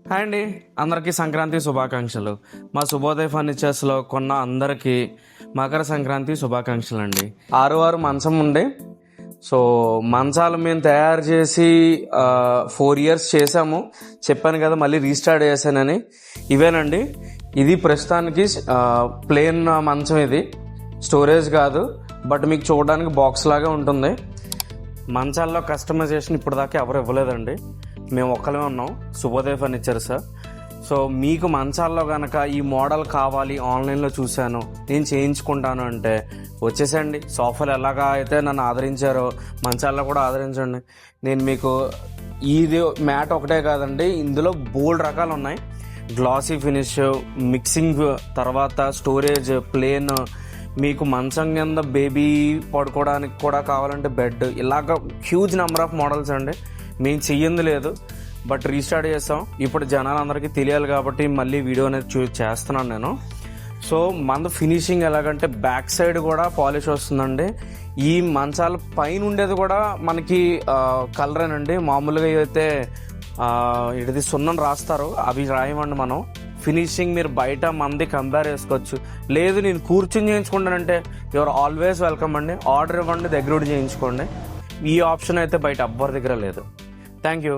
Hi అండి, అందరికీ సంక్రాంతి శుభాకాంక్షలు. మా శుభోదయ ఫర్నిచర్స్లో కొన్న అందరికీ మకర సంక్రాంతి శుభాకాంక్షలు అండి. 6 మంచం ఉండే, సో మంచాలు మేము తయారు చేసి 4 years చేసాము. చెప్పాను కదా, మళ్ళీ రీస్టార్ట్ చేశానని. ఇవేనండి, ఇది ప్రస్తుతానికి ప్లేన్ మంచం. ఇది స్టోరేజ్ కాదు, బట్ మీకు చూడడానికి బాక్స్ లాగా ఉంటుంది. మంచాల్లో కస్టమైజేషన్ ఇప్పుడు దాకా ఎవరు ఇవ్వలేదండి, మేము ఒక్కలమే ఉన్నాం, శుభోదయ ఫర్నిచర్స్. సో మీకు మంచాల్లో కనుక ఈ మోడల్ కావాలి, ఆన్లైన్లో చూశాను, నేను చేయించుకుంటాను అంటే వచ్చేసండి. సోఫాలు ఎలాగా అయితే నన్ను ఆదరించారో మంచాల్లో కూడా ఆదరించండి. నేను మీకు ఇది మ్యాట్ ఒకటే కాదండి, ఇందులో బోల్డ్ రకాలు ఉన్నాయి. గ్లాసీ ఫినిష్, మిక్సింగ్, తర్వాత స్టోరేజ్, ప్లేన్, మీకు మంచం కింద బేబీ పడుకోవడానికి కూడా కావాలంటే బెడ్, ఇలాగ హ్యూజ్ నెంబర్ ఆఫ్ మోడల్స్ అండి. మేము చెయ్యింది లేదు, బట్ రీస్టార్ట్ చేస్తాం. ఇప్పుడు జనాలందరికీ తెలియాలి కాబట్టి మళ్ళీ వీడియో అనేది చేస్తున్నాను నేను. సో మన ఫినిషింగ్ ఎలాగంటే బ్యాక్ సైడ్ కూడా పాలిష్ వస్తుందండి. ఈ మంచాల పైన ఉండేది కూడా మనకి కలరేనండి. మామూలుగా అయితే ఇది సున్నం రాస్తారు, అవి రాయమండి మనం. ఫినిషింగ్ మీరు బయట మంది కంపేర్ చేసుకోవచ్చు. లేదు నేను కూర్చుని చేయించుకుంటానంటే యువర్ ఆల్వేస్ వెల్కమ్ అండి. ఆర్డర్ ఇవ్వండి, దగ్గర చేయించుకోండి. ఈ ఆప్షన్ అయితే బయట ఎవ్వరి దగ్గర లేదు. Thank you.